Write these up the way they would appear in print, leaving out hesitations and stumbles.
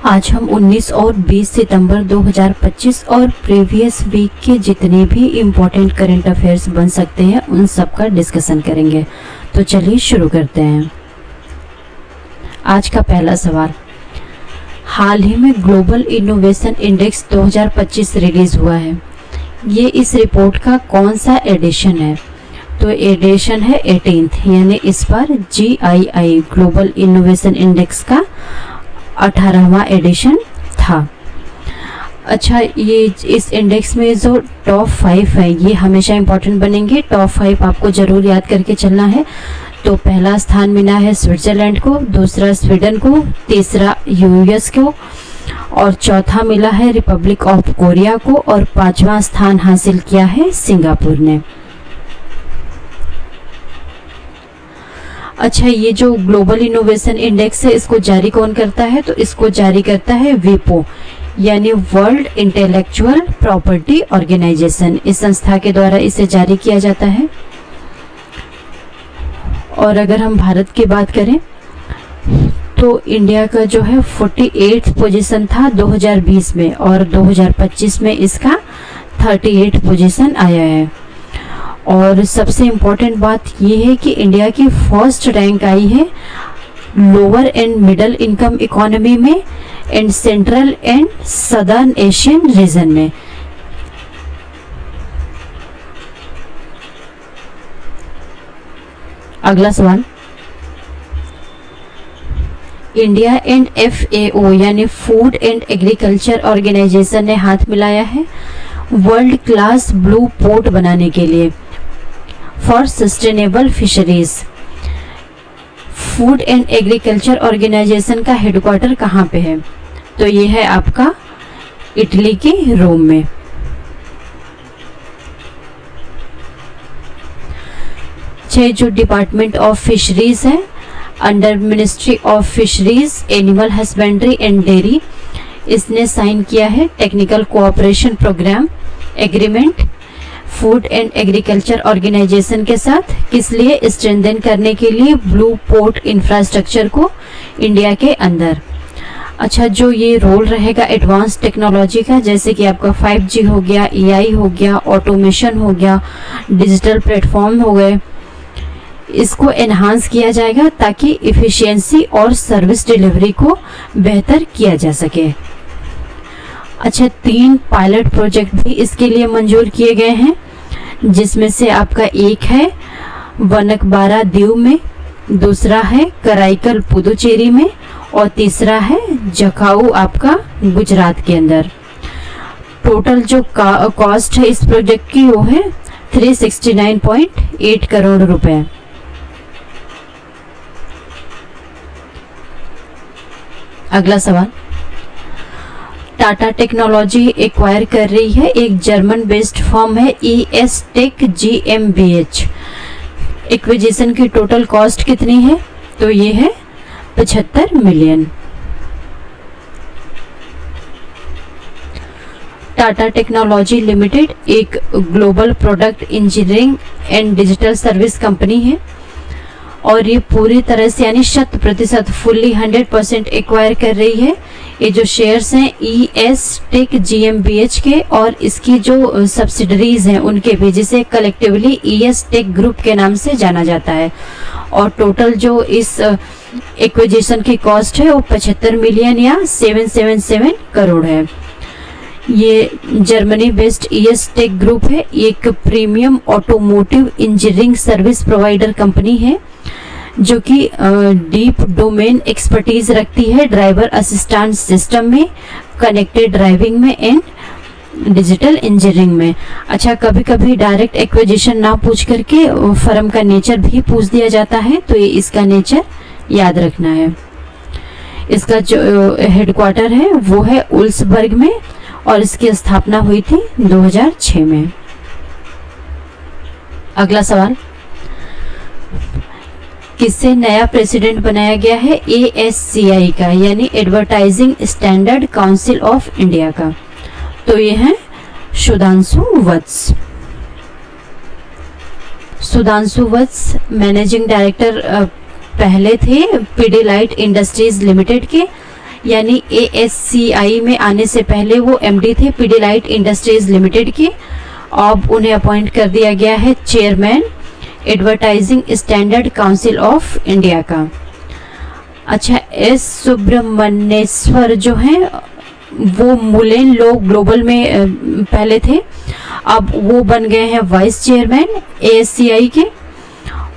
आज हम 19 और 20 सितंबर 2025 और प्रीवियस वीक के जितने भी इम्पोर्टेंट करंट अफेयर्स बन सकते हैं उन सब का डिस्कशन करेंगे। तो चलिए शुरू करते हैं। आज का पहला सवाल, हाल ही में ग्लोबल इनोवेशन इंडेक्स 2025 रिलीज हुआ है। ये इस रिपोर्ट का कौन सा एडिशन है? तो एडिशन है 18th, यानी इस बार GII ग्लोबल इनोवेशन इंडेक्स का 18वां एडिशन था। अच्छा, ये इस इंडेक्स में जो टॉप 5 है ये हमेशा इंपॉर्टेंट बनेंगे। टॉप 5 आपको जरूर याद करके चलना है। तो पहला स्थान मिला है स्विट्जरलैंड को, दूसरा स्वीडन को, तीसरा US को और चौथा मिला है रिपब्लिक ऑफ कोरिया को और 5वां स्थान हासिल किया है सिंगापुर ने। अच्छा, ये जो ग्लोबल इनोवेशन इंडेक्स है इसको जारी कौन करता है? तो इसको जारी करता है WIPO यानी वर्ल्ड इंटेलेक्चुअल प्रॉपर्टी ऑर्गेनाइजेशन। इस संस्था के द्वारा इसे जारी किया जाता है। और अगर हम भारत की बात करें तो इंडिया का जो है 48th पोजीशन था 2020 में और 2025 में इसका 38 पोजीशन आया है। और सबसे इम्पोर्टेंट बात यह है कि इंडिया की फर्स्ट रैंक आई है lower and middle income economy में and central and southern Asian region में। अगला सवाल, इंडिया एंड FAO यानी फूड एंड एग्रीकल्चर ऑर्गेनाइजेशन ने हाथ मिलाया है वर्ल्ड क्लास ब्लू पोर्ट बनाने के लिए for sustainable fisheries. Food and agriculture organisation का हेडक्वार्टर कहाँ पे है? तो ये है आपका इटली के रोम में। जो डिपार्टमेंट ऑफ फिशरीज है under ministry of fisheries, animal husbandry and dairy, इसने साइन किया है technical cooperation programme agreement food and agriculture organisation के साथ। किस लिए? स्ट्रेंथन करने के लिए ब्लू पोर्ट इंफ्रास्ट्रक्चर को इंडिया के अंदर। अच्छा, जो ये रोल रहेगा एडवांस टेक्नोलॉजी का, जैसे कि आपका 5G हो गया, AI हो गया, ऑटोमेशन हो गया, डिजिटल प्लेटफॉर्म हो गए, इसको एनहांस किया जाएगा ताकि इफिशिएंसी और सर्विस डिलीवरी को बेहतर किया जा सके। अच्छा, 3 पायलट प्रोजेक्ट भी इसके लिए मंजूर किए गए हैं, जिसमें से आपका एक है वनकबारा दीव में, दूसरा है कराईकल पुदुचेरी में और तीसरा है जखाऊ आपका गुजरात के अंदर। टोटल जो कॉस्ट है इस प्रोजेक्ट की वो है 369.8 करोड़ रुपए। अगला सवाल, टाटा टेक्नोलॉजी एक्वायर कर रही है एक जर्मन बेस्ड फर्म है ES Tech GmbH। एक्विजिशन की टोटल कॉस्ट कितनी है? तो ये है 75 मिलियन। टाटा टेक्नोलॉजी लिमिटेड एक global product engineering and digital service company है और ये पूरी तरह से यानी 100% फुल्ली 100% एक्वायर कर रही है। ये जो शेयर्स हैं ES Tech GmbH के और इसकी जो सब्सिडरीज हैं उनके भी, जिसे कलेक्टिवली ES Tech ग्रुप के नाम से जाना जाता है। और टोटल जो इस एक्विजिशन की कॉस्ट है वो 75 मिलियन या 777 करोड़ है। ये Germany based ES Tech group है, एक premium automotive engineering service provider company है जो कि डीप डोमेन एक्सपर्टीज रखती है ड्राइवर असिस्टेंट सिस्टम में, कनेक्टेड ड्राइविंग में एंड डिजिटल इंजीनियरिंग में। अच्छा, कभी कभी डायरेक्ट एक्विजिशन ना पूछ करके फर्म का नेचर भी पूछ दिया जाता है, तो ये इसका नेचर याद रखना है। इसका जो हेडक्वार्टर है वो है उल्सबर्ग में और इसकी स्थापना हुई थी 2006 में। अगला सवाल, किससे नया प्रेसिडेंट बनाया गया है ASCI का यानी advertising standard council of India का? तो ये है सुधांशु वत्स। सुधांशु वत्स मैनेजिंग डायरेक्टर पहले थे पीडीलाइट इंडस्ट्रीज लिमिटेड के, यानी ASCI में आने से पहले वो MD थे पीडीलाइट इंडस्ट्रीज लिमिटेड के। अब उन्हें अपॉइंट कर दिया गया है chairman advertising standard council of India का। अच्छा, एस सुब्रमण्येश्वर जो हैं वो मुलेन लो ग्लोबल में पहले थे, अब वो बन गए हैं वाइस चेयरमैन ASCI के।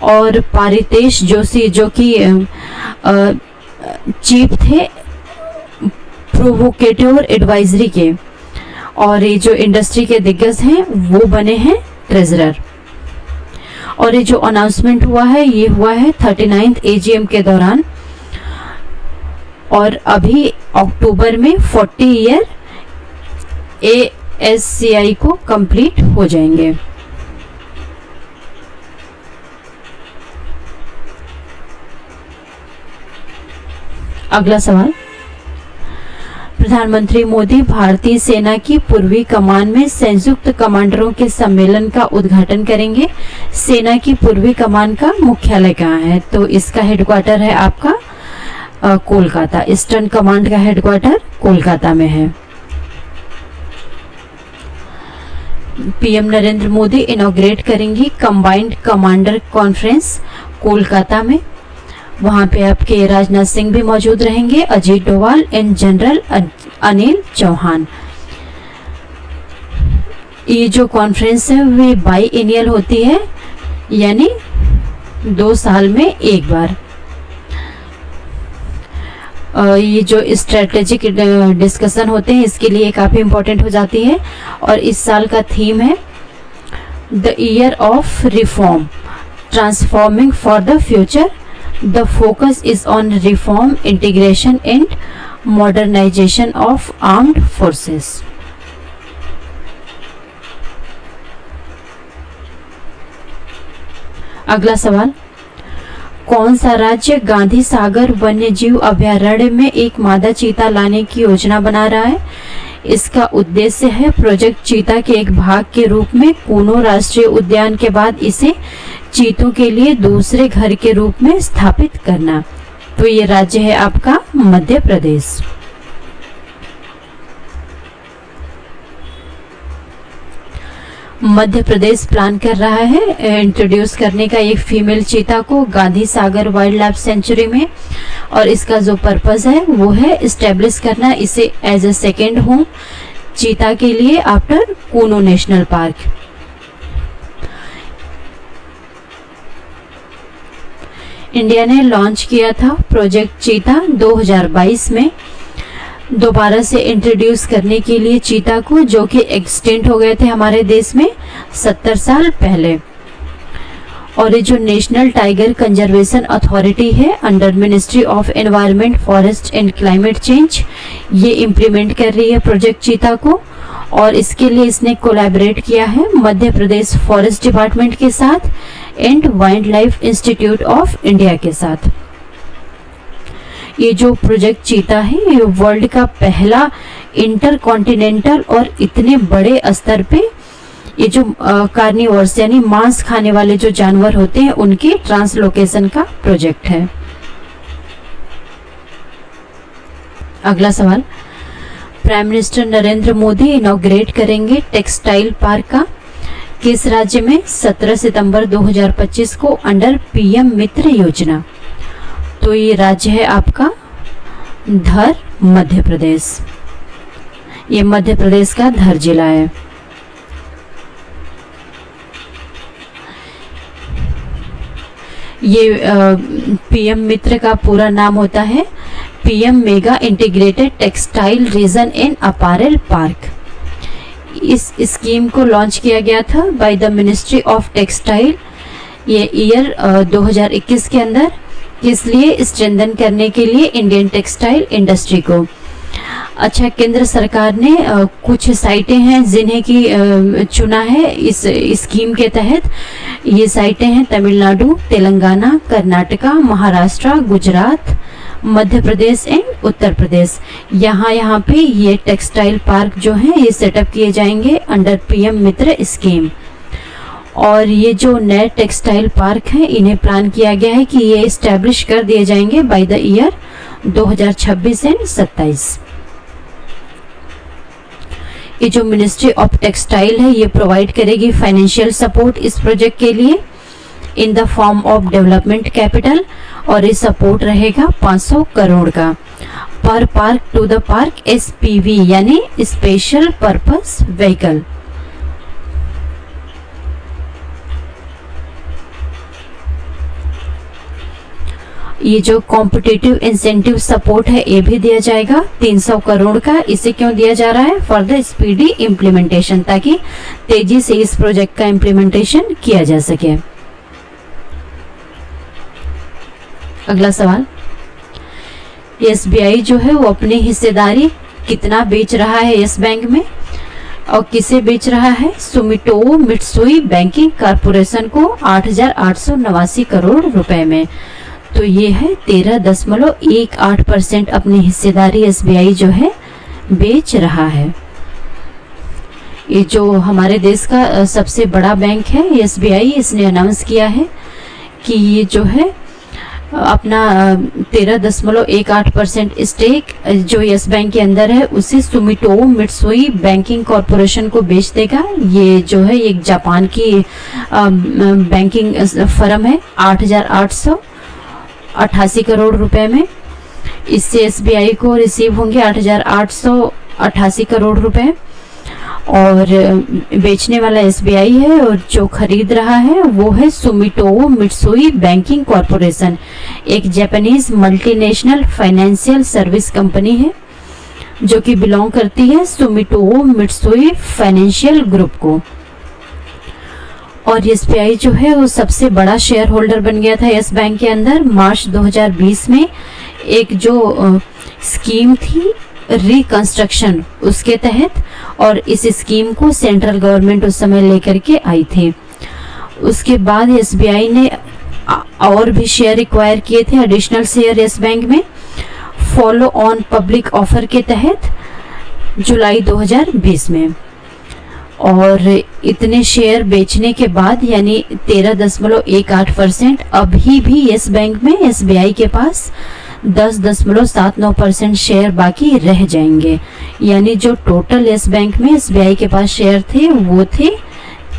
और पारितेश जोशी जो कि चीफ थे प्रोवोकेटिव एडवाइजरी के, और ये जो इंडस्ट्री के दिग्गज हैं वो बने हैं ट्रेजरर। और ये जो अनाउंसमेंट हुआ है ये हुआ है 39th AGM के दौरान, और अभी अक्टूबर में 40 ईयर ASCI को कंप्लीट हो जाएंगे। अगला सवाल, प्रधानमंत्री मोदी भारतीय सेना की पूर्वी कमान में संयुक्त कमांडरों के सम्मेलन का उद्घाटन करेंगे। सेना की पूर्वी कमान का मुख्यालय कहाँ है? तो इसका हेडक्वार्टर है आपका कोलकाता। ईस्टर्न कमांड का हेडक्वार्टर कोलकाता में है। पीएम नरेंद्र मोदी इनॉग्रेट करेंगी कंबाइंड कमांडर कॉन्फ्रेंस कोलकाता में। वहां पे आपके राजनाथ सिंह भी मौजूद रहेंगे, अजीत डोभाल एंड जनरल अनिल चौहान। ये जो कॉन्फ्रेंस है वे बाई एनियल होती है, यानी 2 साल में एक बार। ये जो स्ट्रेटेजिक डिस्कशन होते हैं इसके लिए काफ़ी इम्पोर्टेंट हो जाती है। और इस साल का थीम है the year of reform transforming for the future. The focus is on reform, integration and modernisation of armed forces. अगला सवाल, कौन सा राज्य गांधी सागर वन्य जीव अभयारण्य में एक मादा चीता लाने की योजना बना रहा है? इसका उद्देश्य है प्रोजेक्ट चीता के एक भाग के रूप में कूनो राष्ट्रीय उद्यान के बाद इसे चीतों के लिए दूसरे घर के रूप में स्थापित करना। तो ये राज्य है आपका मध्य प्रदेश। मध्य प्रदेश प्लान कर रहा है इंट्रोड्यूस करने का एक फीमेल चीता को Gandhi Sagar wild life sanctuary में। और इसका जो पर्पस है वो है इस्टेब्लिश करना इसे एज ए सेकेंड होम चीता के लिए after Kuno national park. India ने लॉन्च किया था प्रोजेक्ट चीता 2022 में दोबारा से इंट्रोड्यूस करने के लिए चीता को, जो कि एक्सटिंक्ट हो गए थे हमारे देश में 70 साल पहले। और ये जो नेशनल टाइगर कंजर्वेशन अथॉरिटी है under ministry of environment, forest and climate change, ये इम्प्लीमेंट कर रही है प्रोजेक्ट चीता को। और इसके लिए इसने कोलैबोरेट किया है मध्य प्रदेश फॉरेस्ट डिपार्टमेंट के साथ and wild life institute of India के साथ। ये जो प्रोजेक्ट चीता है ये वर्ल्ड का पहला इंटरकॉन्टिनेंटल और इतने बड़े स्तर पे ये जो कार्निवोर्स यानी मांस खाने वाले जो जानवर होते हैं उनके ट्रांसलोकेशन का प्रोजेक्ट है। अगला सवाल, prime minister Narendra Modi inaugurate करेंगे टेक्सटाइल पार्क का किस राज्य में? 17 सितंबर 2025 को अंडर पीएम मित्र योजना। तो ये राज्य है आपका धर, मध्य प्रदेश। ये मध्य प्रदेश का धर जिला है। ये पीएम मित्र का पूरा नाम होता है PM mega integrated textile reason and apparel park. इस स्कीम को लॉन्च किया गया था by the ministry of textile ये ईयर 2021 के अंदर, इसलिए स्ट्रेंथन करने के लिए इंडियन टेक्सटाइल इंडस्ट्री को। अच्छा, केंद्र सरकार ने कुछ साइटें हैं जिन्हें की चुना है इस स्कीम के तहत। ये साइटें हैं तमिलनाडु, तेलंगाना, कर्नाटका, महाराष्ट्र, गुजरात, मध्य प्रदेश एंड उत्तर प्रदेश। यहाँ पे ये टेक्सटाइल पार्क जो हैं ये सेटअप किए जाएंगे अंडर पीएम मित्र स्कीम। और ये जो नए टेक्सटाइल पार्क हैं इन्हें प्लान किया गया है कि ये इस्टेब्लिश कर दिए जाएंगे बाय द ईयर 2026 एंड 27। ये जो मिनिस्ट्री ऑफ टेक्सटाइल है ये प्रोवाइड करेगी फाइनेंशियल सपोर्ट इस प्रोजेक्ट के लिए in the form of development capital, और ये सपोर्ट रहेगा 500 करोड़ का पर park to the park SPV यानी स्पेशल पर्पस व्हीकल। ये जो कॉम्पिटिटिव इंसेंटिव सपोर्ट है ये भी दिया जाएगा 300 करोड़ का। इसे क्यों दिया जा रहा है? फॉर द स्पीडी इम्प्लीमेंटेशन, ताकि तेजी से इस प्रोजेक्ट का इम्प्लीमेंटेशन किया जा सके। अगला सवाल, SBI जो है वो अपनी हिस्सेदारी कितना बेच रहा है यस बैंक में और किसे बेच रहा है? सुमिटोमो मित्सुई बैंकिंग कॉरपोरेशन को 8,889 करोड़ रुपए में। तो ये है 13.18% अपनी हिस्सेदारी SBI जो है बेच रहा है। ये जो हमारे देश का सबसे बड़ा बैंक है SBI, इसने अनाउंस किया है कि ये जो है अपना 13.18% स्टेक जो यस बैंक के अंदर है उसे सुमिटोमो मित्सुई बैंकिंग कॉरपोरेशन को बेच देगा। ये जो है एक जापान की बैंकिंग फर्म है 8,888 करोड़ रुपए में। इससे SBI को रिसीव होंगे 8,888 करोड़ रुपए और बेचने वाला SBI है और जो खरीद रहा है वो है सुमिटोमो मित्सुई बैंकिंग कॉरपोरेशन, एक Japanese multinational financial service company है जो कि बिलोंग करती है सुमिटोमो मित्सुई फाइनेंशियल ग्रुप को। और SBI जो है वो सबसे बड़ा शेयर होल्डर बन गया था यस बैंक के अंदर मार्च 2020 में। एक जो स्कीम थी रिकंस्ट्रक्शन उसके तहत, और इस स्कीम को सेंट्रल गवर्नमेंट उस समय लेकर के आई थी। उसके बाद SBI ने और भी शेयर एक्वायर किए थे, एडिशनल शेयर यस बैंक में फॉलो ऑन पब्लिक ऑफर के तहत जुलाई 2020 में। और इतने शेयर बेचने के बाद यानी 13.18% अभी भी यस बैंक में SBI के पास 10.79% शेयर बाकी रह जाएंगे। यानी जो टोटल यस बैंक में SBI के पास शेयर थे वो थे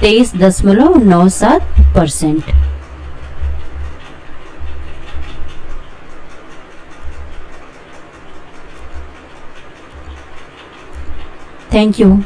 23.97%। Thank you.